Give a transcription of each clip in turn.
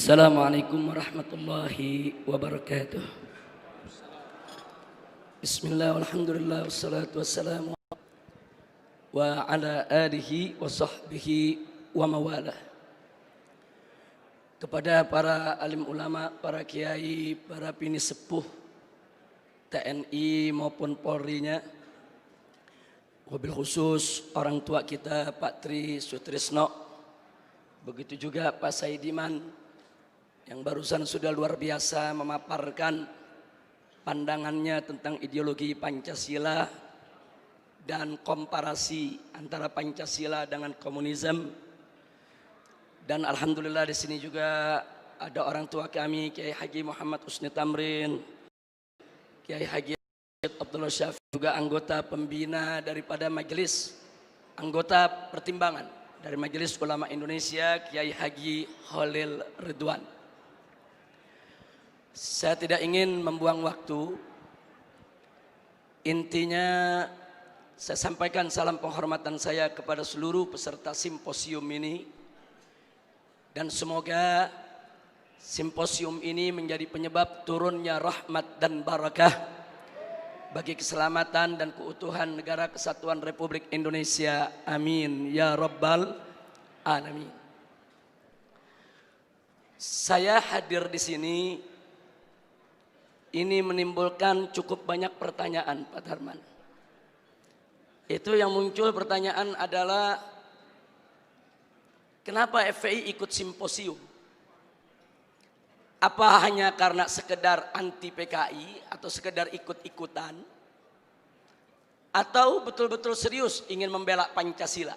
Assalamualaikum warahmatullahi wabarakatuh. Bismillah, alhamdulillah, wassalatu wassalamu wa ala alihi wa sahbihi wa mawalah. Kepada para alim ulama, para kiai, para bini sepuh TNI maupun Polri-nya, wabil khusus orang tua kita Pak Tri Sutrisno, begitu juga Pak Saidiman yang barusan sudah luar biasa memaparkan pandangannya tentang ideologi Pancasila dan komparasi antara Pancasila dengan komunisme. Dan alhamdulillah di sini juga ada orang tua kami, Kiai Haji Muhammad Husni Tamrin, Kiai Haji Abdullah Syafiq, juga anggota pembina daripada majelis, anggota pertimbangan dari Majelis Ulama Indonesia, Kiai Haji Khalil Ridwan. Saya tidak ingin membuang waktu. Intinya saya sampaikan salam penghormatan saya kepada seluruh peserta simposium ini, dan semoga simposium ini menjadi penyebab turunnya rahmat dan barakah bagi keselamatan dan keutuhan negara kesatuan Republik Indonesia. Amin ya rabbal alamin. Saya hadir di sini ini menimbulkan cukup banyak pertanyaan, Pak Darman. Itu yang muncul pertanyaan adalah, kenapa FPI ikut simposium? Apa hanya karena sekedar anti PKI atau sekedar ikut-ikutan? Atau betul-betul serius ingin membela Pancasila?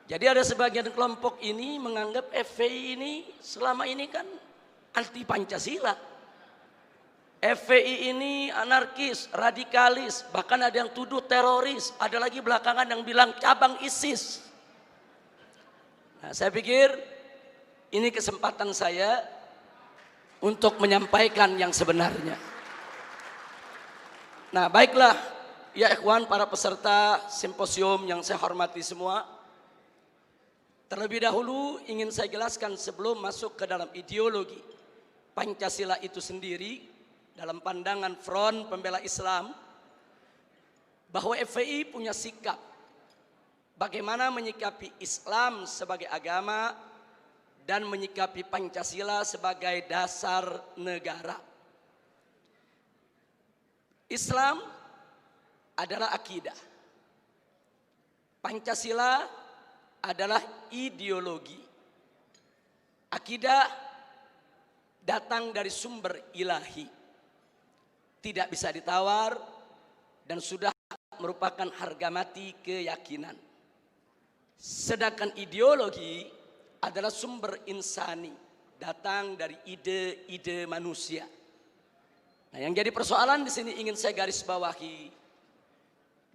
Jadi ada sebagian kelompok ini menganggap FPI ini selama ini kan anti Pancasila. FPI ini anarkis, radikalis, bahkan ada yang tuduh teroris, ada lagi belakangan yang bilang cabang ISIS. Nah, saya pikir ini kesempatan saya untuk menyampaikan yang sebenarnya. Nah, baiklah ya ikhwan, para peserta simposium yang saya hormati semua. Terlebih dahulu ingin saya jelaskan sebelum masuk ke dalam ideologi Pancasila itu sendiri, dalam pandangan Front Pembela Islam, bahwa FPI punya sikap bagaimana menyikapi Islam sebagai agama dan menyikapi Pancasila sebagai dasar negara. Islam adalah akidah, Pancasila adalah ideologi. Akidah datang dari sumber ilahi, tidak bisa ditawar, dan sudah merupakan harga mati keyakinan. Sedangkan ideologi adalah sumber insani, datang dari ide-ide manusia. Nah, yang jadi persoalan di sini ingin saya garis bawahi,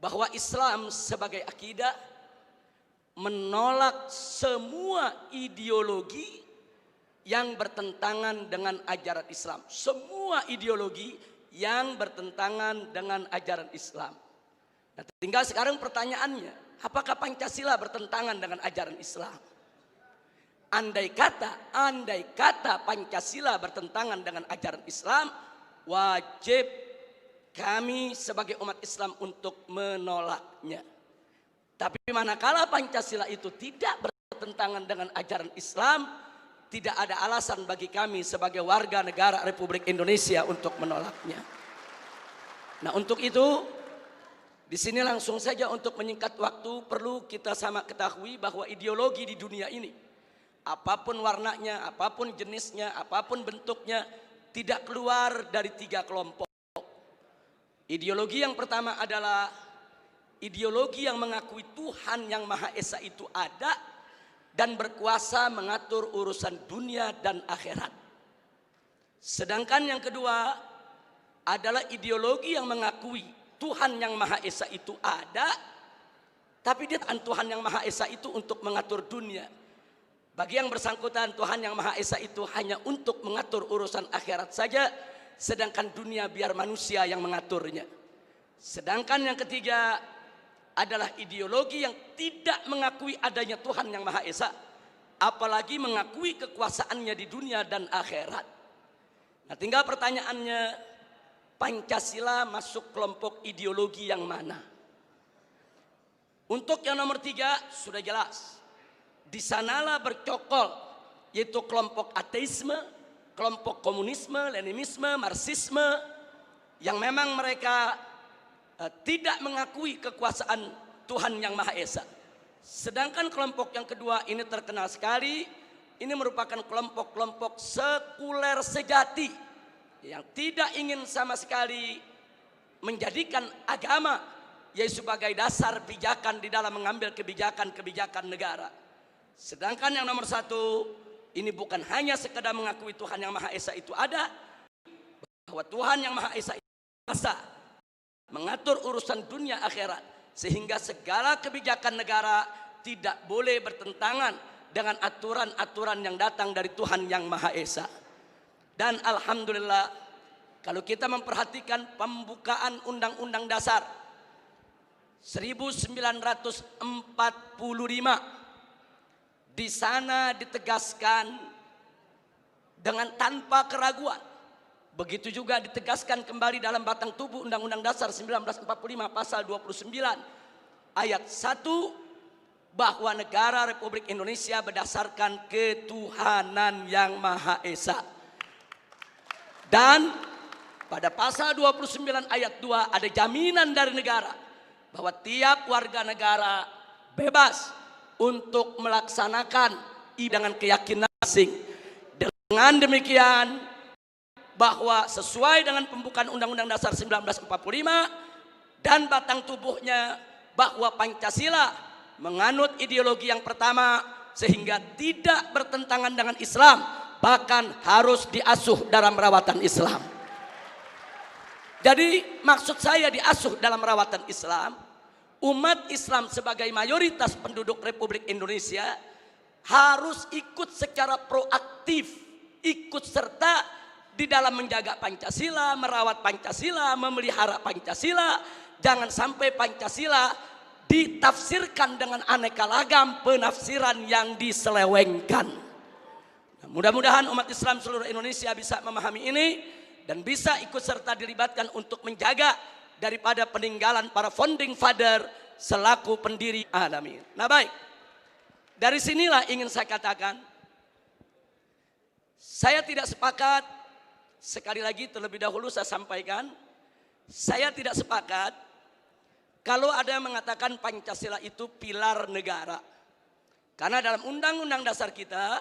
bahwa Islam sebagai akidah menolak semua ideologi yang bertentangan dengan ajaran Islam. Semua ideologi yang bertentangan dengan ajaran Islam. Nah, tinggal sekarang pertanyaannya, apakah Pancasila bertentangan dengan ajaran Islam? Andai kata Pancasila bertentangan dengan ajaran Islam, wajib kami sebagai umat Islam untuk menolaknya. Tapi manakala Pancasila itu tidak bertentangan dengan ajaran Islam, tidak ada alasan bagi kami sebagai warga negara Republik Indonesia untuk menolaknya. Nah, untuk itu di sini langsung saja untuk menyingkat waktu, perlu kita sama ketahui bahwa ideologi di dunia ini, apapun warnanya, apapun jenisnya, apapun bentuknya, tidak keluar dari tiga kelompok. Ideologi yang pertama adalah ideologi yang mengakui Tuhan yang Maha Esa itu ada dan berkuasa mengatur urusan dunia dan akhirat. Sedangkan yang kedua adalah ideologi yang mengakui Tuhan yang Maha Esa itu ada, tapi dia Tuhan yang Maha Esa itu untuk mengatur dunia. Bagi yang bersangkutan, Tuhan yang Maha Esa itu hanya untuk mengatur urusan akhirat saja, sedangkan dunia biar manusia yang mengaturnya. Sedangkan yang ketiga adalah ideologi yang tidak mengakui adanya Tuhan yang Maha Esa, apalagi mengakui kekuasaannya di dunia dan akhirat. Nah, tinggal pertanyaannya, Pancasila masuk kelompok ideologi yang mana? Untuk yang nomor 3 sudah jelas. Di sanalah bercokol, yaitu kelompok ateisme, kelompok komunisme, leninisme, marxisme, yang memang mereka tidak mengakui kekuasaan Tuhan Yang Maha Esa. Sedangkan kelompok yang kedua ini terkenal sekali, ini merupakan kelompok-kelompok sekuler sejati yang tidak ingin sama sekali menjadikan agama yaitu sebagai dasar pijakan di dalam mengambil kebijakan-kebijakan negara. Sedangkan yang nomor 1 ini bukan hanya sekedar mengakui Tuhan Yang Maha Esa itu ada, bahwa Tuhan Yang Maha Esa itu kuasa mengatur urusan dunia akhirat, sehingga segala kebijakan negara tidak boleh bertentangan dengan aturan-aturan yang datang dari Tuhan Yang Maha Esa. Dan alhamdulillah, kalau kita memperhatikan pembukaan Undang-Undang Dasar 1945, di sana ditegaskan dengan tanpa keraguan. Begitu juga ditegaskan kembali dalam batang tubuh Undang-Undang Dasar 1945 pasal 29 ayat 1, bahwa negara Republik Indonesia berdasarkan ketuhanan Yang Maha Esa. Dan pada pasal 29 ayat 2 ada jaminan dari negara bahwa tiap warga negara bebas untuk melaksanakan dengan keyakinan asing. Dengan demikian, bahwa sesuai dengan pembukaan Undang-Undang Dasar 1945 dan batang tubuhnya, bahwa Pancasila menganut ideologi yang pertama sehingga tidak bertentangan dengan Islam, bahkan harus diasuh dalam rawatan Islam. Jadi maksud saya diasuh dalam rawatan Islam, umat Islam sebagai mayoritas penduduk Republik Indonesia harus ikut secara proaktif, ikut serta di dalam menjaga Pancasila, merawat Pancasila, memelihara Pancasila. Jangan sampai Pancasila ditafsirkan dengan aneka ragam penafsiran yang diselewengkan. Nah, mudah-mudahan umat Islam seluruh Indonesia bisa memahami ini dan bisa ikut serta dilibatkan untuk menjaga daripada peninggalan para founding father selaku pendiri alamin. Nah baik, dari sinilah ingin saya katakan, saya tidak sepakat. Sekali lagi terlebih dahulu saya sampaikan, saya tidak sepakat kalau ada yang mengatakan Pancasila itu pilar negara. Karena dalam Undang-Undang Dasar kita,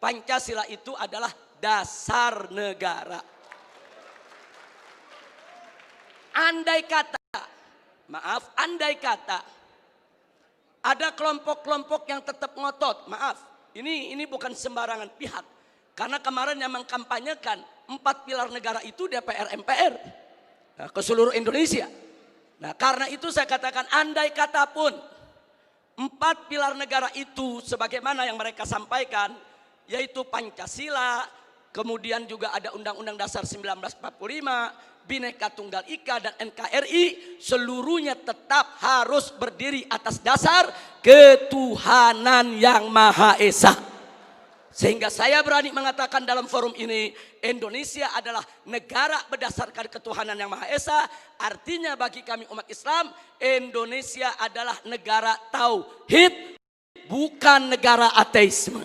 Pancasila itu adalah dasar negara. Andai kata ada kelompok-kelompok yang tetap ngotot, ini bukan sembarangan pihak. Karena kemarin yang mengkampanyekan 4 pilar negara itu DPR MPR ke seluruh Indonesia. Nah, karena itu saya katakan, andai kata pun 4 pilar negara itu sebagaimana yang mereka sampaikan, yaitu Pancasila, kemudian juga ada Undang-Undang Dasar 1945, Bhinneka Tunggal Ika dan NKRI, seluruhnya tetap harus berdiri atas dasar ketuhanan Yang Maha Esa. Sehingga saya berani mengatakan dalam forum ini, Indonesia adalah negara berdasarkan ketuhanan Yang Maha Esa. Artinya bagi kami umat Islam, Indonesia adalah negara tauhid, bukan negara ateisme.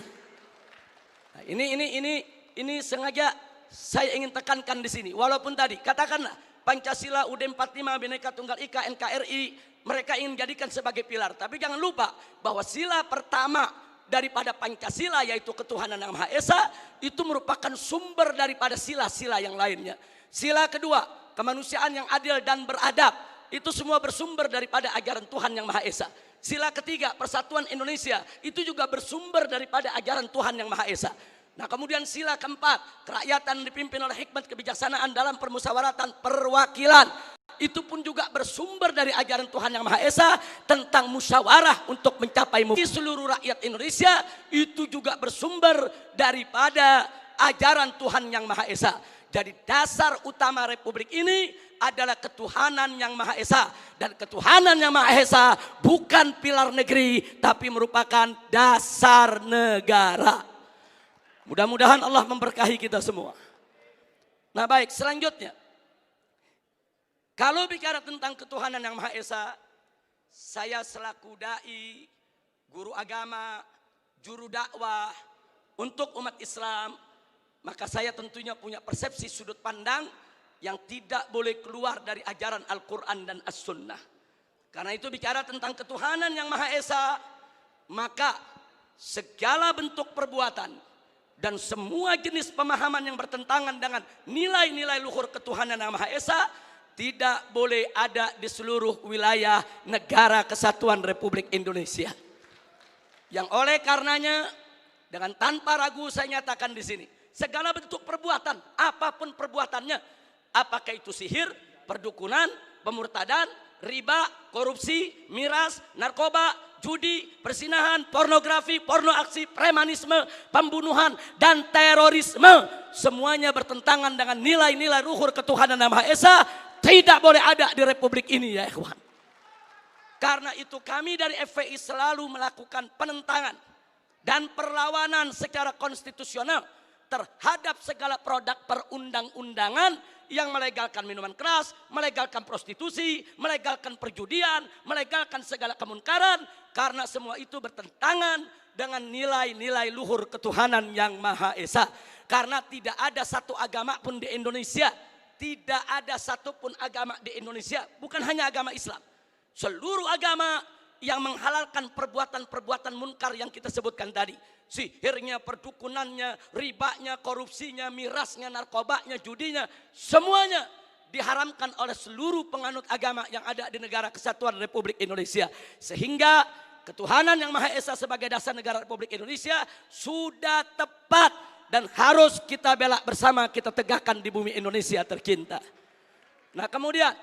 Nah, ini sengaja saya ingin tekankan di sini. Walaupun tadi katakanlah Pancasila, UUD 45, Bhinneka Tunggal Ika, NKRI, mereka ingin jadikan sebagai pilar. Tapi jangan lupa bahwa sila pertama daripada Pancasila, yaitu ketuhanan Yang Maha Esa, itu merupakan sumber daripada sila-sila yang lainnya. Sila kedua, kemanusiaan yang adil dan beradab, itu semua bersumber daripada ajaran Tuhan Yang Maha Esa. Sila ketiga, persatuan Indonesia, itu juga bersumber daripada ajaran Tuhan Yang Maha Esa. Nah, kemudian sila keempat, kerakyatan dipimpin oleh hikmat kebijaksanaan dalam permusyawaratan perwakilan. Itu pun juga bersumber dari ajaran Tuhan Yang Maha Esa tentang musyawarah untuk mencapai seluruh rakyat Indonesia. Itu juga bersumber daripada ajaran Tuhan Yang Maha Esa. Jadi dasar utama republik ini adalah ketuhanan yang Maha Esa. Dan ketuhanan yang Maha Esa bukan pilar negeri, tapi merupakan dasar negara. Mudah-mudahan Allah memberkahi kita semua. Nah baik, selanjutnya. Kalau bicara tentang ketuhanan yang Maha Esa, saya selaku dai, guru agama, juru dakwah untuk umat Islam, maka saya tentunya punya persepsi sudut pandang yang tidak boleh keluar dari ajaran Al-Quran dan As-Sunnah. Karena itu bicara tentang ketuhanan yang Maha Esa, maka segala bentuk perbuatan dan semua jenis pemahaman yang bertentangan dengan nilai-nilai luhur ketuhanan yang Maha Esa tidak boleh ada di seluruh wilayah negara kesatuan Republik Indonesia. Yang oleh karenanya dengan tanpa ragu saya nyatakan di sini, segala bentuk perbuatan, apapun perbuatannya, apakah itu sihir, perdukunan, pemurtadan, riba, korupsi, miras, narkoba, judi, persinahan, pornografi, porno aksi, premanisme, pembunuhan, dan terorisme, semuanya bertentangan dengan nilai-nilai luhur ketuhanan yang Maha Esa, tidak boleh ada di Republik ini ya ikhwan. Karena itu kami dari FPI selalu melakukan penentangan dan perlawanan secara konstitusional terhadap segala produk perundang-undangan yang melegalkan minuman keras, melegalkan prostitusi, melegalkan perjudian, melegalkan segala kemunkaran, karena semua itu bertentangan dengan nilai-nilai luhur ketuhanan yang Maha Esa. Karena tidak ada satu agama pun di Indonesia, tidak ada satupun agama di Indonesia, bukan hanya agama Islam, seluruh agama yang menghalalkan perbuatan-perbuatan munkar yang kita sebutkan tadi. Sihirnya, perdukunannya, ribanya, korupsinya, mirasnya, narkobanya, judinya, semuanya diharamkan oleh seluruh penganut agama yang ada di negara kesatuan Republik Indonesia. Sehingga ketuhanan yang Maha Esa sebagai dasar negara Republik Indonesia sudah tepat dan harus kita bela bersama, kita tegakkan di bumi Indonesia tercinta. Nah kemudian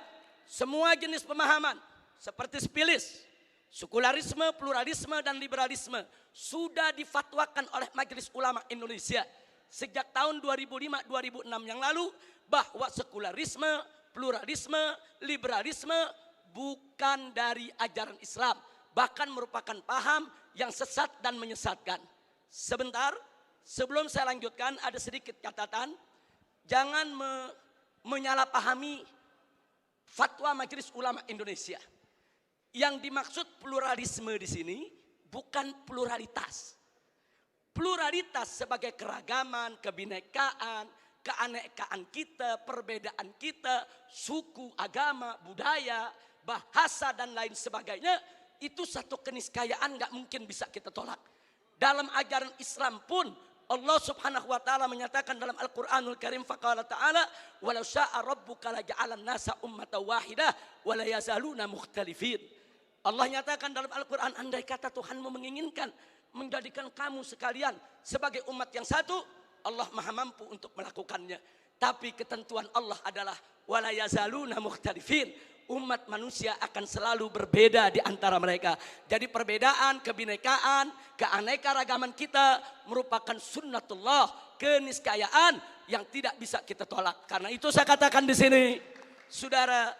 semua jenis pemahaman seperti spilis, sekularisme, pluralisme, dan liberalisme sudah difatwakan oleh Majelis Ulama Indonesia sejak tahun 2005-2006 yang lalu, bahwa sekularisme, pluralisme, liberalisme bukan dari ajaran Islam, bahkan merupakan paham yang sesat dan menyesatkan. Sebentar, sebelum saya lanjutkan ada sedikit catatan, jangan menyalahpahami fatwa Majelis Ulama Indonesia. Yang dimaksud pluralisme di sini bukan pluralitas. Pluralitas sebagai keragaman, kebinekaan, keanekaan kita, perbedaan kita, suku, agama, budaya, bahasa, dan lain sebagainya, itu satu keniscayaan gak mungkin bisa kita tolak. Dalam ajaran Islam pun Allah Subhanahu wa taala menyatakan dalam Al-Qur'anul Karim, faqala ta'ala walau syaa rabbuka laja'alan nasa ummatan wahidah wa la yazaluna mukhtalifin. Allah nyatakan dalam Al-Quran, andai kata Tuhanmu menginginkan menjadikan kamu sekalian sebagai umat yang satu, Allah maha mampu untuk melakukannya. Tapi ketentuan Allah adalah wala yazaluna mukhtalifin. Umat manusia akan selalu berbeda di antara mereka. Jadi perbedaan, kebinekaan, keanekaragaman kita merupakan sunnatullah, keniscayaan yang tidak bisa kita tolak. Karena itu saya katakan di sini, saudara,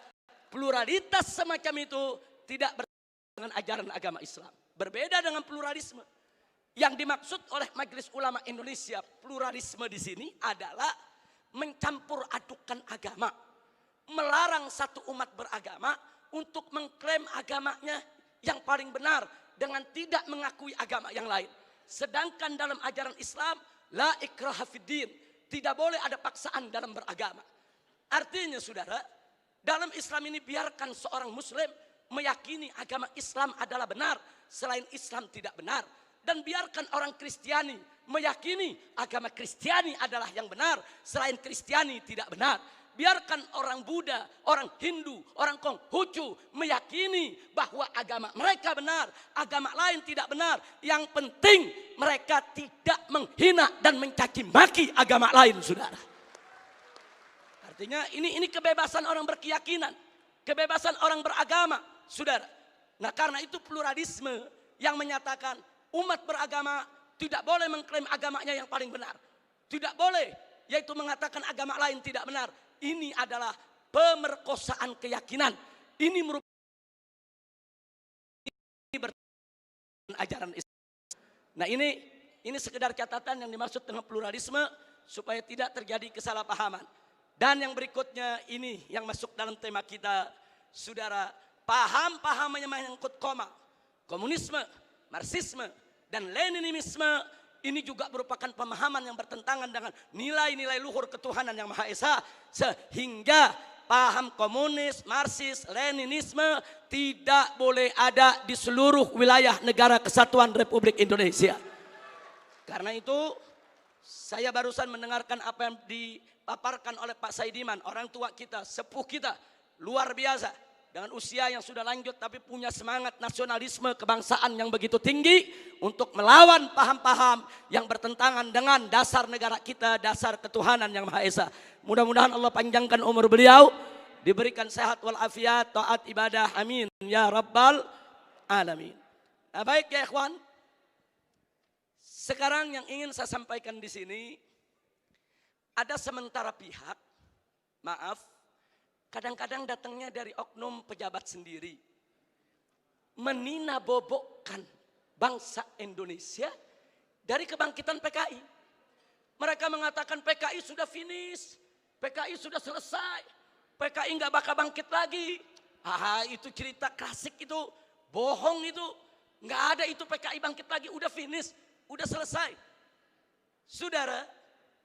pluralitas semacam itu tidak dengan ajaran agama Islam. Berbeda dengan pluralisme. Yang dimaksud oleh Majelis Ulama Indonesia, pluralisme di sini adalah mencampur adukan agama. Melarang satu umat beragama untuk mengklaim agamanya yang paling benar dengan tidak mengakui agama yang lain. Sedangkan dalam ajaran Islam, la ikraha fiddin, tidak boleh ada paksaan dalam beragama. Artinya saudara, dalam Islam ini biarkan seorang muslim meyakini agama Islam adalah benar, selain Islam tidak benar. Dan biarkan orang Kristiani meyakini agama Kristiani adalah yang benar, selain Kristiani tidak benar. Biarkan orang Buddha, orang Hindu, orang Konghucu meyakini bahwa agama mereka benar, agama lain tidak benar. Yang penting mereka tidak menghina dan mencaci maki agama lain, saudara. Artinya ini kebebasan orang berkeyakinan, kebebasan orang beragama, saudara. Nah karena itu pluralisme yang menyatakan umat beragama tidak boleh mengklaim agamanya yang paling benar. Tidak boleh yaitu mengatakan agama lain tidak benar. Ini adalah pemerkosaan keyakinan. Ini merupakan ajaran Islam. Nah, ini sekedar catatan yang dimaksud dengan pluralisme supaya tidak terjadi kesalahpahaman. Dan yang berikutnya ini yang masuk dalam tema kita, saudara, paham-paham yang menyangkut komunisme, marxisme, dan leninisme ini juga merupakan pemahaman yang bertentangan dengan nilai-nilai luhur ketuhanan yang Maha Esa, sehingga paham komunis, marxis, leninisme tidak boleh ada di seluruh wilayah negara kesatuan Republik Indonesia. Karena itu saya barusan mendengarkan apa yang dipaparkan oleh Pak Saidiman, orang tua kita, sepuh kita, luar biasa, dengan usia yang sudah lanjut tapi punya semangat nasionalisme kebangsaan yang begitu tinggi untuk melawan paham-paham yang bertentangan dengan dasar negara kita, dasar ketuhanan yang Maha Esa. Mudah-mudahan Allah panjangkan umur beliau, diberikan sehat walafiat, taat ibadah, amin ya rabbal alamin. Nah, baik ya ikhwan, sekarang yang ingin saya sampaikan di sini, ada sementara pihak, maaf, kadang-kadang datangnya dari oknum pejabat sendiri, menina-bobokkan bangsa Indonesia dari kebangkitan PKI. Mereka mengatakan PKI sudah finish, PKI sudah selesai, PKI nggak bakal bangkit lagi. Itu cerita klasik itu, bohong itu, nggak ada itu PKI bangkit lagi, udah finish, udah selesai. Saudara,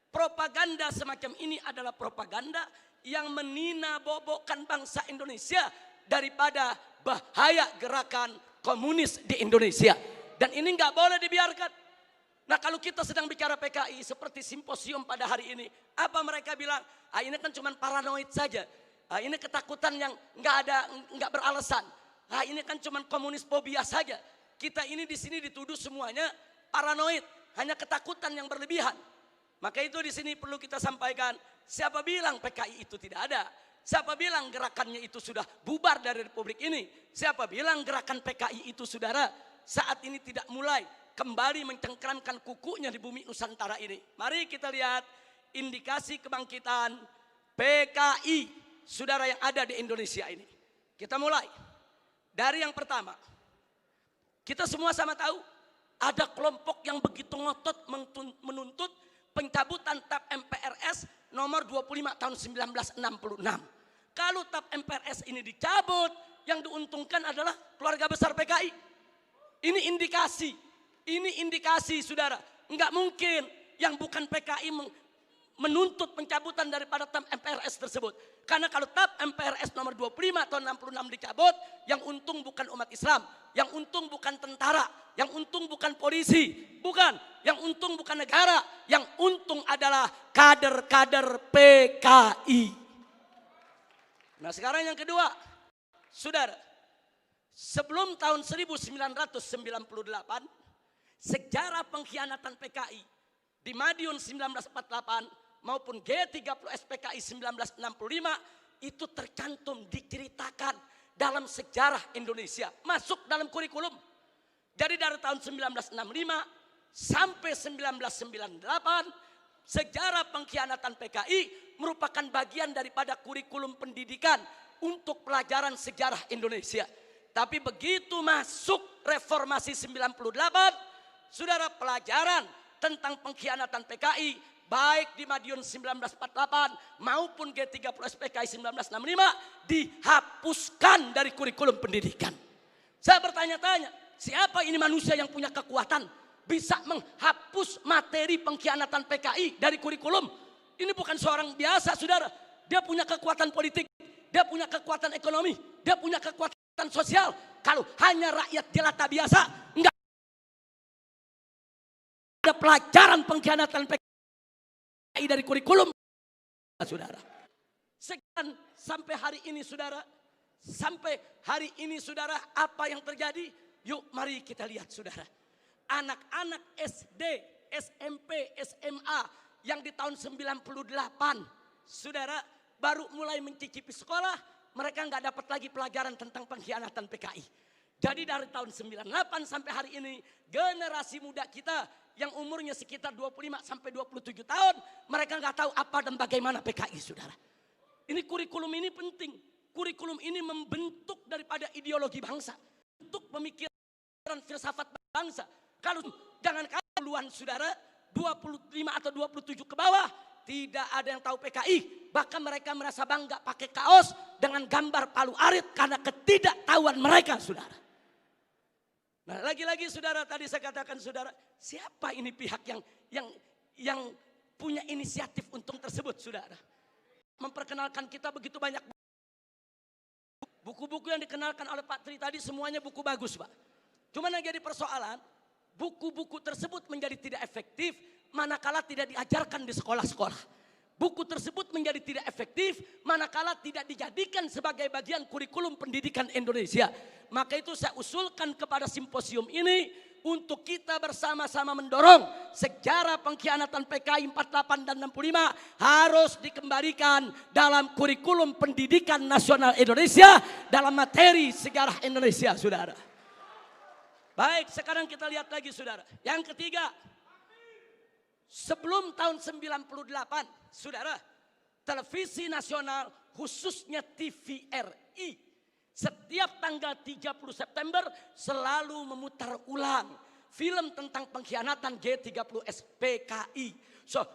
propaganda semacam ini adalah propaganda yang menina-bobokkan bangsa Indonesia daripada bahaya gerakan komunis di Indonesia. Dan ini nggak boleh dibiarkan. Nah, kalau kita sedang bicara PKI seperti simposium pada hari ini, apa mereka bilang? Ini kan cuma paranoid saja. Ini ketakutan yang nggak beralasan. Ini kan cuma komunis fobia saja. Kita ini di sini dituduh semuanya paranoid, hanya ketakutan yang berlebihan. Maka itu di sini perlu kita sampaikan, siapa bilang PKI itu tidak ada? Siapa bilang gerakannya itu sudah bubar dari Republik ini? Siapa bilang gerakan PKI itu, saudara, saat ini tidak mulai kembali mencengkramkan kukunya di bumi Nusantara ini? Mari kita lihat indikasi kebangkitan PKI, saudara, yang ada di Indonesia ini. Kita mulai dari yang pertama. Kita semua sama tahu ada kelompok yang begitu ngotot menuntut pencabutan TAP MPRS nomor 25 tahun 1966. Kalau TAP MPRS ini dicabut, yang diuntungkan adalah keluarga besar PKI. Ini indikasi, saudara. Enggak mungkin yang bukan PKI menuntut pencabutan daripada TAP MPRS tersebut. Karena kalau TAP MPRS nomor 25 tahun 66 dicabut, yang untung bukan umat Islam, yang untung bukan tentara, yang untung bukan polisi, bukan, yang untung bukan negara, yang untung adalah kader-kader PKI. Nah, sekarang yang kedua, saudara, sebelum tahun 1998, sejarah pengkhianatan PKI di Madiun 1948 maupun G30S PKI 1965 itu tercantum, diceritakan dalam sejarah Indonesia, masuk dalam kurikulum. Jadi dari tahun 1965 sampai 1998 sejarah pengkhianatan PKI merupakan bagian daripada kurikulum pendidikan untuk pelajaran sejarah Indonesia. Tapi begitu masuk reformasi 98, saudara, pelajaran tentang pengkhianatan PKI baik di Madiun 1948 maupun G30S PKI 1965 dihapuskan dari kurikulum pendidikan. Saya bertanya-tanya, siapa ini manusia yang punya kekuatan bisa menghapus materi pengkhianatan PKI dari kurikulum? Ini bukan seorang biasa, saudara. Dia punya kekuatan politik, dia punya kekuatan ekonomi, dia punya kekuatan sosial. Kalau hanya rakyat jelata biasa, enggak ada pelajaran pengkhianatan PKI dari kurikulum, saudara. Sekian sampai hari ini, saudara. Sampai hari ini, saudara, apa yang terjadi? Yuk mari kita lihat, saudara. Anak-anak SD, SMP, SMA yang di tahun 98, saudara, baru mulai mencicipi sekolah, mereka nggak dapat lagi pelajaran tentang pengkhianatan PKI. Jadi dari tahun 98 sampai hari ini, generasi muda kita yang umurnya sekitar 25 sampai 27 tahun, mereka nggak tahu apa dan bagaimana PKI, saudara. Ini kurikulum ini penting. Kurikulum ini membentuk daripada ideologi bangsa, bentuk pemikiran filsafat bangsa. Kalau jangan duluan saudara, 25 atau 27 ke bawah, tidak ada yang tahu PKI. Bahkan mereka merasa bangga pakai kaos dengan gambar palu arit karena ketidaktahuan mereka, saudara. Nah, lagi-lagi saudara, tadi saya katakan saudara, siapa ini pihak yang punya inisiatif untuk tersebut, saudara? Memperkenalkan kita begitu banyak buku-buku yang dikenalkan oleh Pak Tri tadi, semuanya buku bagus, Pak. Cuma yang jadi persoalan, buku-buku tersebut menjadi tidak efektif manakala tidak diajarkan di sekolah-sekolah. Buku tersebut menjadi tidak efektif manakala tidak dijadikan sebagai bagian kurikulum pendidikan Indonesia. Maka itu saya usulkan kepada simposium ini untuk kita bersama-sama mendorong sejarah pengkhianatan PKI 48 dan 65 harus dikembalikan dalam kurikulum pendidikan nasional Indonesia dalam materi sejarah Indonesia, saudara. Baik, sekarang kita lihat lagi, saudara. Yang ketiga, sebelum tahun 98, saudara, televisi nasional khususnya TVRI setiap tanggal 30 September selalu memutar ulang film tentang pengkhianatan G30S PKI.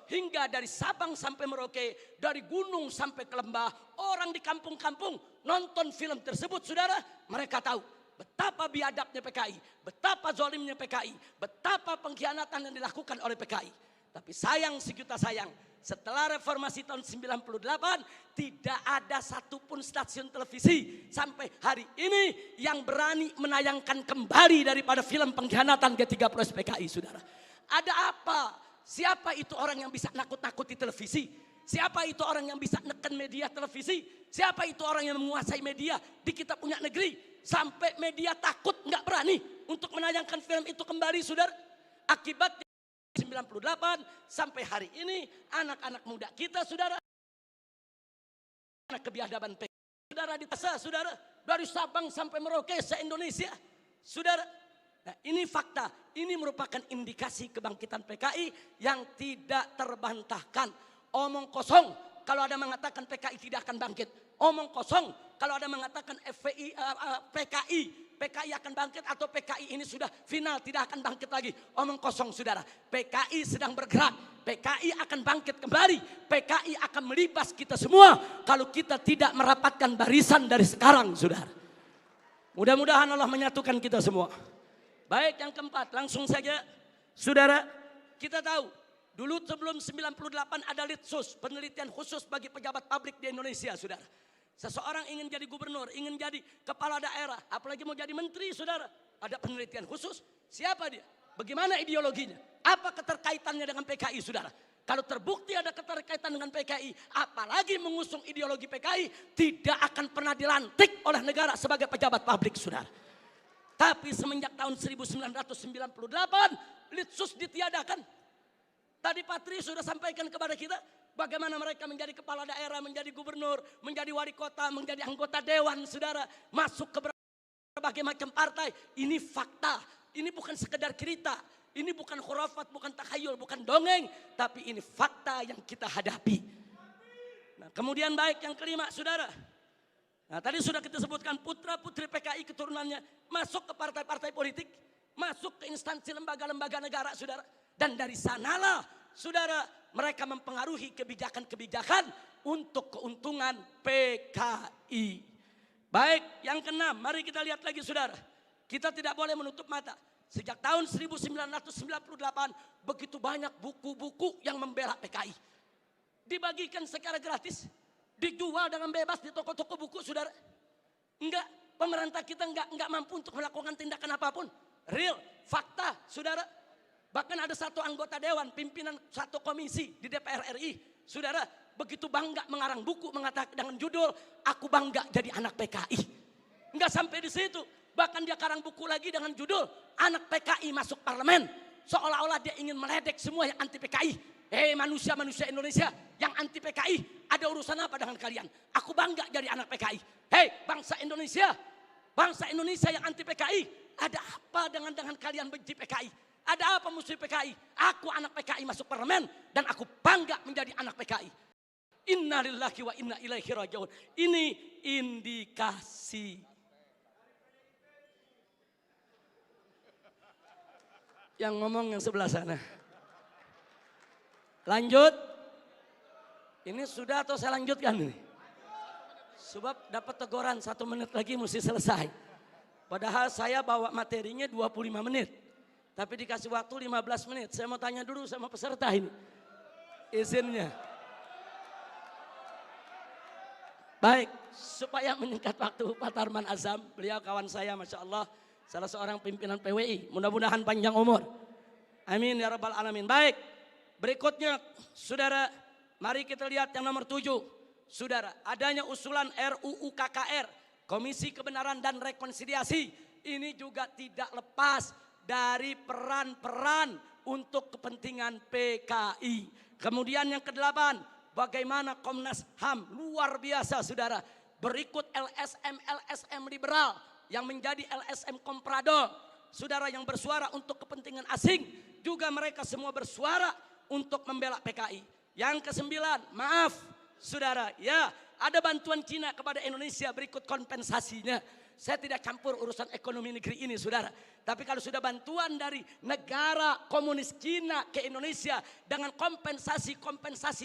Hingga dari Sabang sampai Merauke, dari gunung sampai ke lembah, orang di kampung-kampung nonton film tersebut, saudara. Mereka tahu betapa biadabnya PKI, betapa zalimnya PKI, betapa pengkhianatan yang dilakukan oleh PKI. Tapi sayang sejuta sayang, setelah reformasi tahun 98 tidak ada satupun stasiun televisi sampai hari ini yang berani menayangkan kembali daripada film pengkhianatan G30S PKI, saudara. Ada apa? Siapa itu orang yang bisa nakut-nakuti televisi? Siapa itu orang yang bisa neken media televisi? Siapa itu orang yang menguasai media di kita punya negeri? Sampai media takut, nggak berani untuk menayangkan film itu kembali, saudara. Akibatnya 98 sampai hari ini anak-anak muda kita, saudara, anak kebiadaban PKI, saudara, ditasa, saudara, dari Sabang sampai Merauke se-Indonesia, saudara. Nah, ini fakta, ini merupakan indikasi kebangkitan PKI yang tidak terbantahkan. Omong kosong kalau ada mengatakan PKI tidak akan bangkit. Omong kosong kalau ada mengatakan PKI akan bangkit atau PKI ini sudah final, tidak akan bangkit lagi. Omong kosong, saudara. PKI sedang bergerak. PKI akan bangkit kembali. PKI akan melibas kita semua kalau kita tidak merapatkan barisan dari sekarang, saudara. Mudah-mudahan Allah menyatukan kita semua. Baik, yang keempat, langsung saja, saudara. Kita tahu dulu sebelum 98 ada Litsus, penelitian khusus bagi pejabat publik di Indonesia, saudara. Seseorang ingin jadi gubernur, ingin jadi kepala daerah, apalagi mau jadi menteri, saudara. Ada penelitian khusus. Siapa dia? Bagaimana ideologinya? Apa keterkaitannya dengan PKI, saudara? Kalau terbukti ada keterkaitan dengan PKI, apalagi mengusung ideologi PKI, tidak akan pernah dilantik oleh negara sebagai pejabat publik, saudara. Tapi semenjak tahun 1998, Litsus ditiadakan. Tadi Pak Tri sudah sampaikan kepada kita bagaimana mereka menjadi kepala daerah, menjadi gubernur, menjadi wali kota, menjadi anggota dewan, saudara. Masuk ke berbagai macam partai. Ini fakta, ini bukan sekedar cerita. Ini bukan khurafat, bukan takhayul, bukan dongeng. Tapi ini fakta yang kita hadapi. Nah, kemudian baik yang kelima, saudara. Nah, tadi sudah kita sebutkan putra-putri PKI keturunannya masuk ke partai-partai politik, masuk ke instansi lembaga-lembaga negara, saudara. Dan dari sanalah, saudara, mereka mempengaruhi kebijakan-kebijakan untuk keuntungan PKI. Baik, yang keenam, mari kita lihat lagi, saudara. Kita tidak boleh menutup mata. Sejak tahun 1998, begitu banyak buku-buku yang membela PKI. Dibagikan secara gratis. Dijual dengan bebas di toko-toko buku, saudara. Enggak, pemerintah kita enggak mampu untuk melakukan tindakan apapun. Real, fakta, saudara. Bahkan ada satu anggota dewan, pimpinan satu komisi di DPR RI, saudara, begitu bangga mengarang buku mengatakan dengan judul "Aku Bangga Jadi Anak PKI". Enggak sampai di situ, bahkan dia karang buku lagi dengan judul "Anak PKI Masuk Parlemen". Seolah-olah dia ingin meledek semua yang anti PKI. Manusia-manusia Indonesia yang anti PKI, ada urusan apa dengan kalian? Aku bangga jadi anak PKI. Bangsa Indonesia yang anti PKI, ada apa dengan kalian benci PKI? Ada apa musuh PKI? Aku anak PKI masuk parlemen dan aku bangga menjadi anak PKI. Innalillahi wa inna ilaihi rajiun. Ini indikasi. Yang ngomong yang sebelah sana. Lanjut. Ini sudah atau saya lanjutkan ini? Sebab dapat teguran 1 menit lagi mesti selesai. Padahal saya bawa materinya 25 menit. Tapi dikasih waktu 15 menit. Saya mau tanya dulu sama peserta ini. Izinnya. Baik, supaya menyingkat waktu Pak Tarman Azam. Beliau kawan saya Masya Allah. Salah seorang pimpinan PWI. Mudah-mudahan panjang umur. Amin ya Rabbal Alamin. Baik, berikutnya saudara. Mari kita lihat yang nomor 7. Saudara, adanya usulan RUU KKR. Komisi Kebenaran dan Rekonsiliasi. Ini juga tidak lepas dari peran-peran untuk kepentingan PKI. Kemudian yang ke-8, bagaimana Komnas HAM luar biasa saudara. Berikut LSM liberal yang menjadi LSM komprador. Saudara yang bersuara untuk kepentingan asing. Juga mereka semua bersuara untuk membela PKI. Yang ke-9, maaf saudara, ya ada bantuan Cina kepada Indonesia berikut kompensasinya. Saya tidak campur urusan ekonomi negeri ini saudara. Tapi kalau sudah bantuan dari negara komunis Cina ke Indonesia dengan kompensasi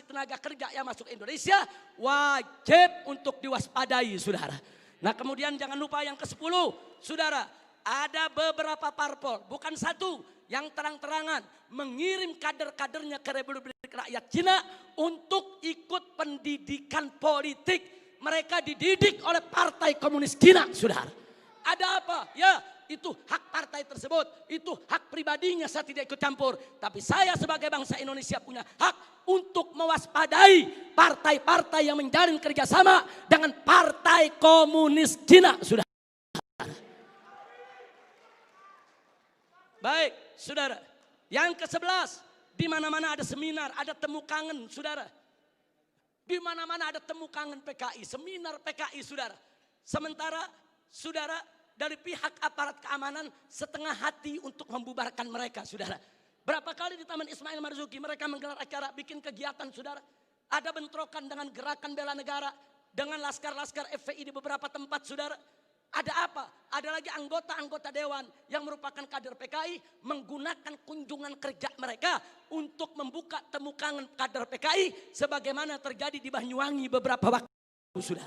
tenaga kerja yang masuk Indonesia, wajib untuk diwaspadai saudara. Nah kemudian jangan lupa yang ke-10 saudara, ada beberapa parpol, bukan satu, yang terang-terangan mengirim kader-kadernya ke Republik Rakyat Cina untuk ikut pendidikan politik. Mereka dididik oleh Partai Komunis Cina, saudara. Ada apa? Ya, itu hak partai tersebut. Itu hak pribadinya, saya tidak ikut campur. Tapi saya sebagai bangsa Indonesia punya hak untuk mewaspadai partai-partai yang menjalin kerjasama dengan Partai Komunis Cina, saudara. Baik, saudara. Yang ke-11, di mana-mana ada seminar, ada temu kangen, saudara. Di mana-mana ada temu kangen PKI, seminar PKI saudara. Sementara saudara dari pihak aparat keamanan setengah hati untuk membubarkan mereka saudara. Berapa kali di Taman Ismail Marzuki mereka menggelar acara bikin kegiatan saudara. Ada bentrokan dengan gerakan bela negara, dengan laskar-laskar FPI di beberapa tempat saudara. Ada apa? Ada lagi anggota-anggota dewan yang merupakan kader PKI menggunakan kunjungan kerja mereka untuk membuka temu kangen kader PKI sebagaimana terjadi di Banyuwangi beberapa waktu sudah.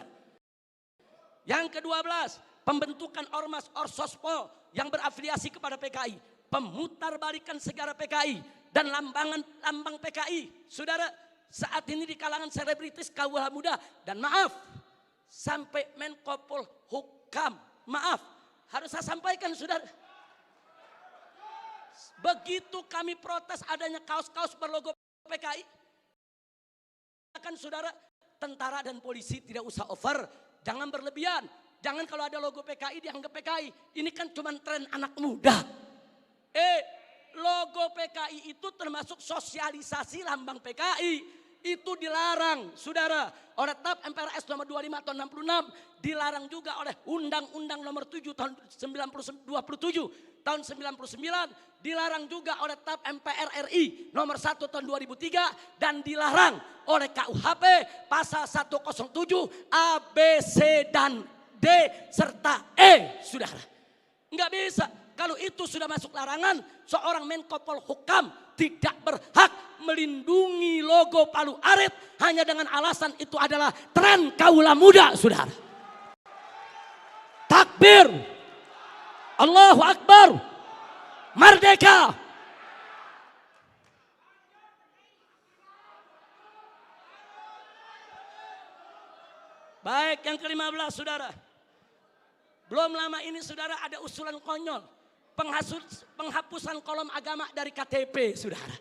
Yang ke-12, pembentukan Ormas Orsospol yang berafiliasi kepada PKI, pemutarbalikan segara PKI dan lambang PKI. Saudara, saat ini di kalangan selebritis kaum muda dan maaf sampai Menko Polhukam, maaf, harus saya sampaikan saudara. Begitu kami protes adanya kaos-kaos berlogo PKI, kan saudara, tentara dan polisi tidak usah over, jangan berlebihan. Jangan kalau ada logo PKI dianggap PKI. Ini kan cuma tren anak muda. Logo PKI itu termasuk sosialisasi lambang PKI. Itu dilarang saudara oleh TAP MPRS nomor 25 tahun 66, dilarang juga oleh Undang-Undang nomor 7 tahun 27 tahun 99, dilarang juga oleh TAP MPR RI nomor 1 tahun 2003 dan dilarang oleh KUHP pasal 107 A, B, C dan D serta E saudara. Enggak bisa. Kalau itu sudah masuk larangan, seorang Menko Polhukam tidak berhak melindungi logo Palu Arit hanya dengan alasan itu adalah tren kaula muda, saudara. Takbir, Allahu Akbar, merdeka. Baik, yang ke-15 saudara. Belum lama ini saudara ada usulan konyol. Penghapusan kolom agama dari KTP saudara.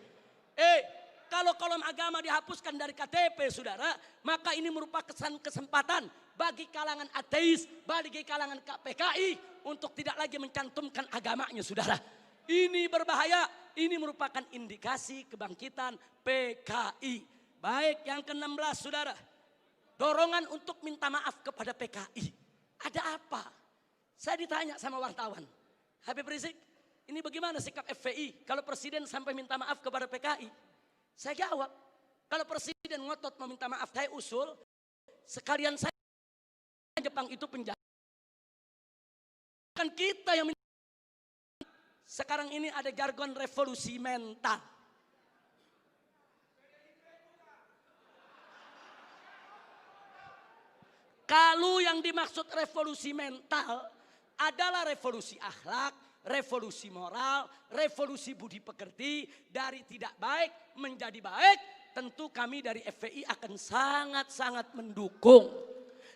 Kalau kolom agama dihapuskan dari KTP saudara, maka ini merupakan kesempatan bagi kalangan ateis, bagi kalangan PKI untuk tidak lagi mencantumkan agamanya saudara. Ini berbahaya, ini merupakan indikasi kebangkitan PKI. Baik, yang ke-16 saudara. Dorongan untuk minta maaf kepada PKI. Ada apa? Saya ditanya sama wartawan. Habib Rizik, ini bagaimana sikap FPI kalau presiden sampai minta maaf kepada PKI? Saya jawab, kalau presiden ngotot meminta maaf, saya usul sekalian saya Jepang itu penjara. Kan kita yang sekarang ini ada jargon revolusi mental. Kalau yang dimaksud revolusi mental adalah revolusi akhlak, revolusi moral, revolusi budi pekerti, dari tidak baik menjadi baik, tentu kami dari FPI akan sangat-sangat mendukung.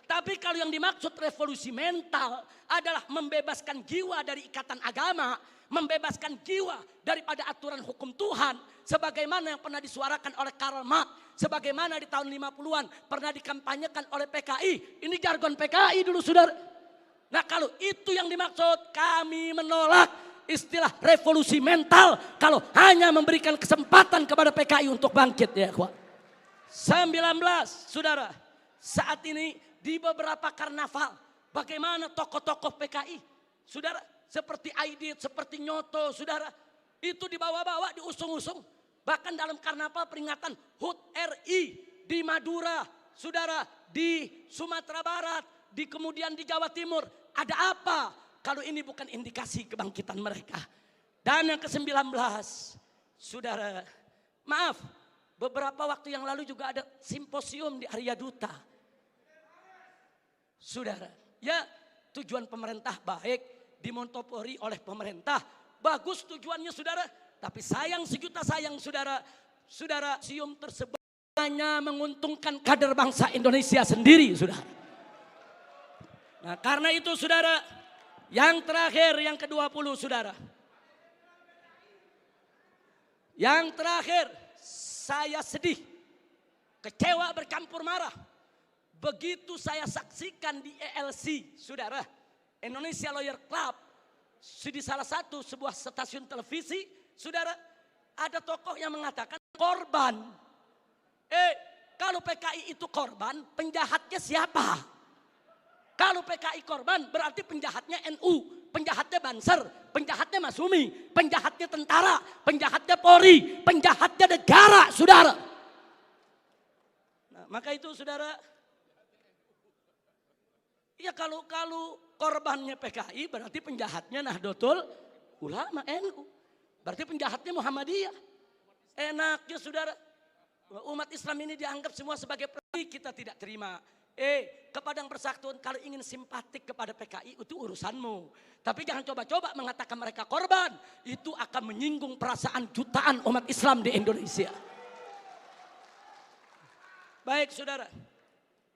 Tapi kalau yang dimaksud revolusi mental adalah membebaskan jiwa dari ikatan agama, membebaskan jiwa daripada aturan hukum Tuhan, sebagaimana yang pernah disuarakan oleh Karl Marx, sebagaimana di tahun 50-an pernah dikampanyekan oleh PKI. Ini jargon PKI dulu, saudara. Nah, kalau itu yang dimaksud, kami menolak istilah revolusi mental kalau hanya memberikan kesempatan kepada PKI untuk bangkit, ya kawan. 19, saudara, saat ini di beberapa karnaval, bagaimana tokoh-tokoh PKI, saudara, seperti Aidit, seperti Nyoto, saudara, itu dibawa-bawa, diusung-usung. Bahkan dalam karnaval peringatan HUT RI di Madura, saudara, di Sumatera Barat, kemudian di Jawa Timur. Ada apa kalau ini bukan indikasi kebangkitan mereka? Dan yang ke-19, saudara, maaf, beberapa waktu yang lalu juga ada simposium di Arya Duta. Saudara, ya tujuan pemerintah baik, dimonopoli oleh pemerintah, bagus tujuannya, saudara. Tapi sayang sejuta sayang, saudara, sium tersebut hanya menguntungkan kader bangsa Indonesia sendiri, saudara. Nah, karena itu, saudara, yang terakhir, yang ke-20, saudara. Yang terakhir, saya sedih, kecewa bercampur marah. Begitu saya saksikan di ELC, saudara, Indonesia Lawyer Club, di salah satu sebuah stasiun televisi, saudara, ada tokoh yang mengatakan korban. Kalau PKI itu korban, penjahatnya siapa? Kalau PKI korban, berarti penjahatnya NU, penjahatnya Banser, penjahatnya Masumi, penjahatnya tentara, penjahatnya Polri, penjahatnya negara, saudara. Nah, maka itu, saudara, ya kalau korbannya PKI berarti penjahatnya Nahdlatul Ulama NU. Berarti penjahatnya Muhammadiyah. Enaknya, saudara, umat Islam ini dianggap semua sebagai PKI, kita tidak terima. Kepada yang bersangkutan kalau ingin simpatik kepada PKI itu urusanmu. Tapi jangan coba-coba mengatakan mereka korban. Itu akan menyinggung perasaan jutaan umat Islam di Indonesia. Baik, saudara.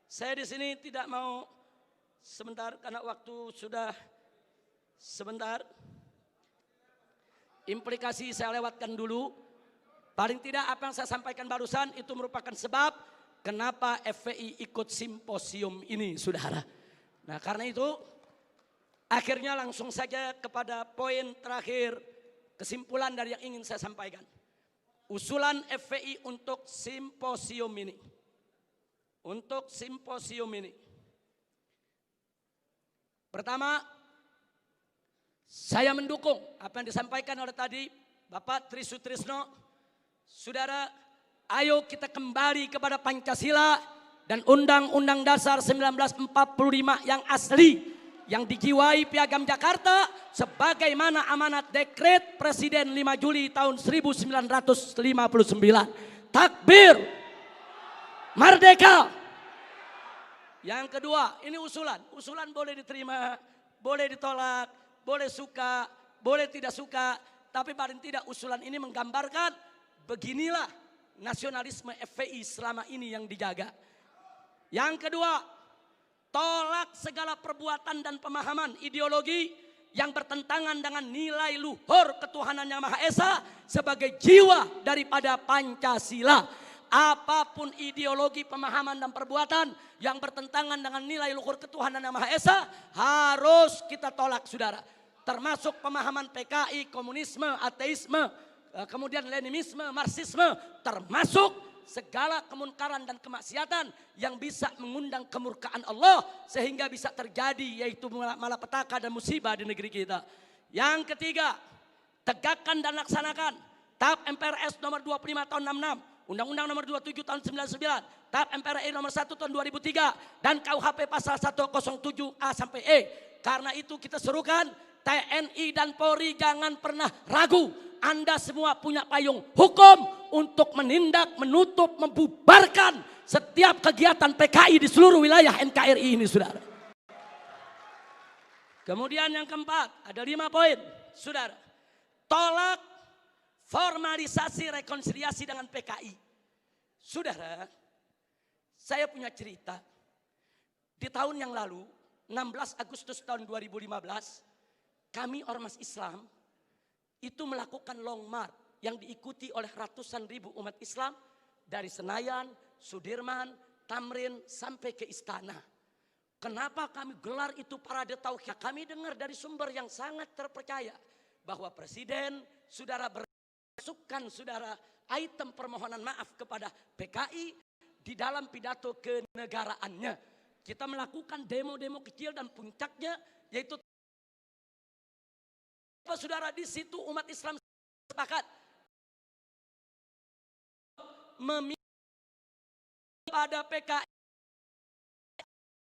Saya di sini tidak mau sebentar karena waktu sudah sebentar. Implikasi saya lewatkan dulu. Paling tidak apa yang saya sampaikan barusan itu merupakan sebab kenapa FPI ikut simposium ini, saudara. Nah, karena itu akhirnya langsung saja kepada poin terakhir, kesimpulan dari yang ingin saya sampaikan. Usulan FPI untuk simposium ini. Untuk simposium ini. Pertama, saya mendukung apa yang disampaikan oleh tadi Bapak Tri Sutrisno. Saudara, ayo kita kembali kepada Pancasila dan Undang-Undang Dasar 1945 yang asli, yang dijiwai Piagam Jakarta sebagaimana amanat dekret Presiden 5 Juli tahun 1959. Takbir, merdeka. Yang kedua, ini usulan. Usulan boleh diterima, boleh ditolak, boleh suka, boleh tidak suka. Tapi paling tidak usulan ini menggambarkan beginilah nasionalisme FPI selama ini yang dijaga. Yang kedua, tolak segala perbuatan dan pemahaman ideologi yang bertentangan dengan nilai luhur ketuhanan yang Maha Esa sebagai jiwa daripada Pancasila. Apapun ideologi, pemahaman dan perbuatan yang bertentangan dengan nilai luhur ketuhanan yang Maha Esa harus kita tolak, saudara. Termasuk pemahaman PKI, komunisme, ateisme, kemudian Leninisme, Marxisme, termasuk segala kemunkaran dan kemaksiatan yang bisa mengundang kemurkaan Allah sehingga bisa terjadi yaitu malapetaka dan musibah di negeri kita. Yang ketiga, tegakkan dan laksanakan TAP MPRS nomor 25 tahun 66, Undang-Undang nomor 27 tahun 99, TAP MPRI nomor 1 tahun 2003, dan KUHP pasal 107A sampai E. Karena itu kita serukan TNI dan Polri jangan pernah ragu. Anda semua punya payung hukum untuk menindak, menutup, membubarkan setiap kegiatan PKI di seluruh wilayah NKRI ini, saudara. Kemudian yang keempat, ada 5 poin, saudara. Tolak formalisasi rekonsiliasi dengan PKI. Saudara, saya punya cerita. Di tahun yang lalu, 16 Agustus tahun 2015, kami Ormas Islam itu melakukan long march yang diikuti oleh ratusan ribu umat Islam dari Senayan, Sudirman, Tamrin sampai ke Istana. Kenapa kami gelar itu parade tauhid? Kami dengar dari sumber yang sangat terpercaya bahwa Presiden saudara bermasukkan saudara item permohonan maaf kepada PKI di dalam pidato kenegaraannya. Kita melakukan demo-demo kecil dan puncaknya yaitu saudara di situ umat Islam sepakat meminta pada PKI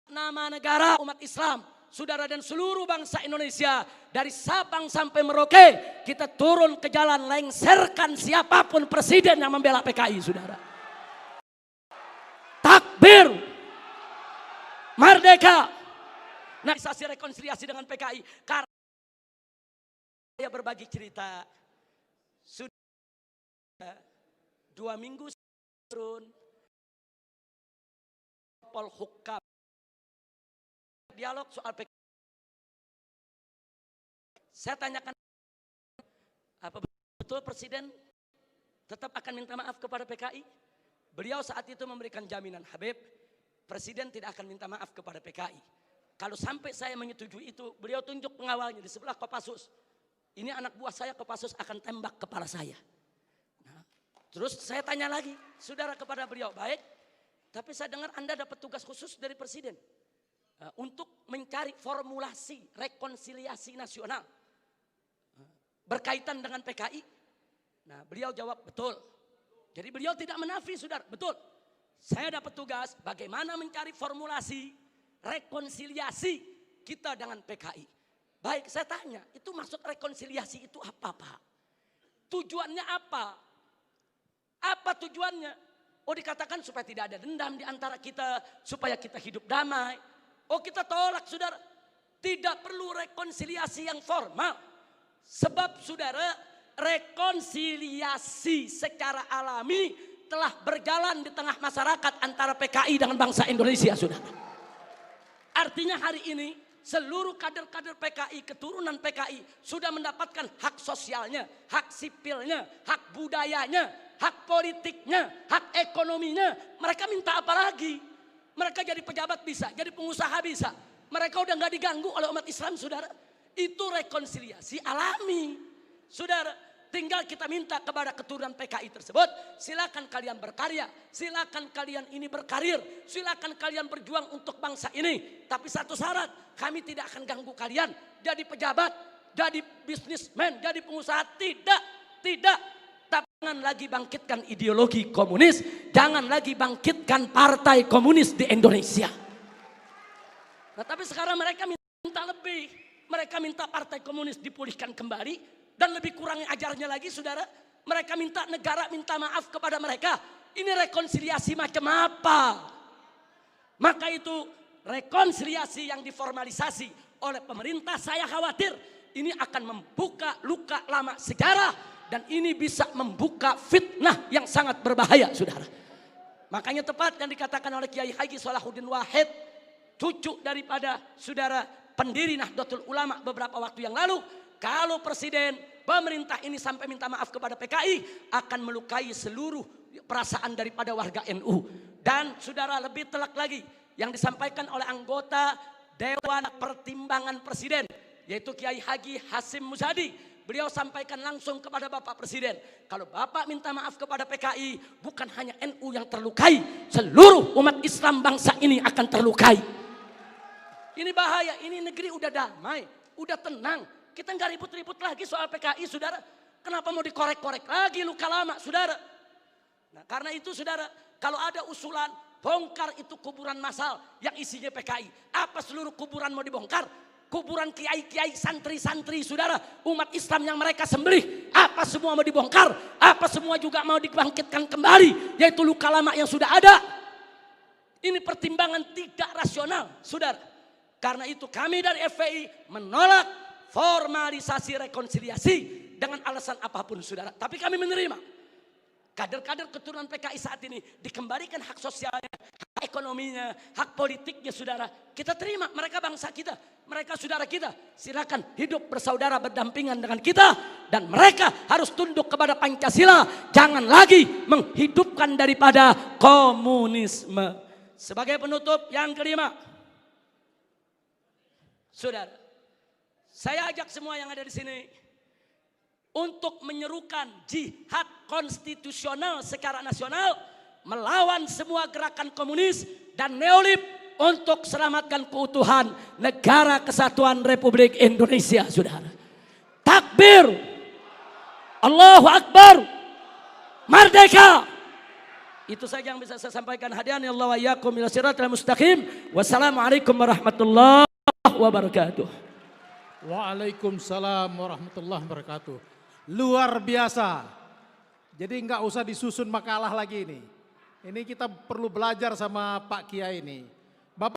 nama negara umat Islam, saudara, dan seluruh bangsa Indonesia dari Sabang sampai Merauke kita turun ke jalan, lengserkan siapapun presiden yang membela PKI, saudara. Takbir, merdeka. Nasasi rekonsiliasi dengan PKI karena saya berbagi cerita. Sudah 2 minggu turun Polhukam dialog soal PKI. Saya tanyakan, apa betul Presiden tetap akan minta maaf kepada PKI? Beliau saat itu memberikan jaminan, Habib, Presiden tidak akan minta maaf kepada PKI. Kalau sampai saya menyetujui itu, beliau tunjuk pengawalnya di sebelah Kopassus. Ini anak buah saya, Kopassus akan tembak kepala saya. Nah, terus saya tanya lagi, saudara, kepada beliau, baik, tapi saya dengar Anda dapat tugas khusus dari Presiden untuk mencari formulasi rekonsiliasi nasional berkaitan dengan PKI. Nah, beliau jawab betul. Jadi beliau tidak menafi, saudara, betul. Saya dapat tugas bagaimana mencari formulasi rekonsiliasi kita dengan PKI. Baik, saya tanya, itu maksud rekonsiliasi itu apa, Pak? Tujuannya apa? Apa tujuannya? Oh, dikatakan supaya tidak ada dendam di antara kita, supaya kita hidup damai. Oh, kita tolak, saudara. Tidak perlu rekonsiliasi yang formal. Sebab, saudara, rekonsiliasi secara alami telah berjalan di tengah masyarakat antara PKI dengan bangsa Indonesia, saudara. Artinya hari ini seluruh kader-kader PKI, keturunan PKI sudah mendapatkan hak sosialnya, hak sipilnya, hak budayanya, hak politiknya, hak ekonominya. Mereka minta apa lagi? Mereka jadi pejabat bisa, jadi pengusaha bisa. Mereka udah gak diganggu oleh umat Islam, saudara. Itu rekonsiliasi alami, saudara. Tinggal kita minta kepada keturunan PKI tersebut, silakan kalian berkarya, silakan kalian ini berkarir, silakan kalian berjuang untuk bangsa ini. Tapi satu syarat, kami tidak akan ganggu kalian jadi pejabat, jadi bisnismen, jadi pengusaha. Tidak. Jangan lagi bangkitkan ideologi komunis, jangan lagi bangkitkan partai komunis di Indonesia. Nah, tapi sekarang mereka minta lebih. Mereka minta partai komunis dipulihkan kembali dan lebih kurang ajarnya lagi, saudara. Mereka minta negara minta maaf kepada mereka. Ini rekonsiliasi macam apa? Maka itu rekonsiliasi yang diformalisasi oleh pemerintah, saya khawatir ini akan membuka luka lama sejarah. Dan ini bisa membuka fitnah yang sangat berbahaya, saudara. Makanya tepat yang dikatakan oleh Kiai Haji Salahuddin Wahid, cucu daripada saudara pendiri Nahdlatul Ulama beberapa waktu yang lalu. Kalau presiden, pemerintah ini sampai minta maaf kepada PKI, akan melukai seluruh perasaan daripada warga NU. Dan saudara, lebih telak lagi yang disampaikan oleh anggota Dewan Pertimbangan Presiden, yaitu Kiai Haji Hasim Muzadi. Beliau sampaikan langsung kepada Bapak Presiden, kalau Bapak minta maaf kepada PKI, bukan hanya NU yang terlukai, seluruh umat Islam bangsa ini akan terlukai. Ini bahaya, ini negeri udah damai, udah tenang. Kita nggak ribut-ribut lagi soal PKI, saudara. Kenapa mau dikorek-korek lagi luka lama, saudara? Nah, karena itu, saudara, kalau ada usulan bongkar itu kuburan massal yang isinya PKI. Apa seluruh kuburan mau dibongkar? Kuburan kiai-kiai, santri-santri, saudara, umat Islam yang mereka sembelih, apa semua mau dibongkar? Apa semua juga mau dibangkitkan kembali, yaitu luka lama yang sudah ada? Ini pertimbangan tidak rasional, saudara. Karena itu kami dari FPI menolak formalisasi rekonsiliasi dengan alasan apapun, saudara. Tapi kami menerima kader-kader keturunan PKI saat ini dikembalikan hak sosialnya, hak ekonominya, hak politiknya, saudara. Kita terima, mereka bangsa kita, mereka saudara kita. Silakan hidup bersaudara berdampingan dengan kita. Dan mereka harus tunduk kepada Pancasila. Jangan lagi menghidupkan daripada komunisme. Sebagai penutup yang kelima, saudara, saya ajak semua yang ada di sini untuk menyerukan jihad konstitusional secara nasional melawan semua gerakan komunis dan neolib untuk selamatkan keutuhan negara kesatuan Republik Indonesia, saudara. Takbir, Allahu Akbar, merdeka. Itu saja yang bisa saya sampaikan. Hadiahnya Allah wa iyyakum ila siratal mustaqim. Wassalamualaikum warahmatullahi wabarakatuh. Waalaikumsalam warahmatullahi wabarakatuh. Luar biasa. Jadi nggak usah disusun makalah lagi ini. Ini kita perlu belajar sama Pak Kiai ini.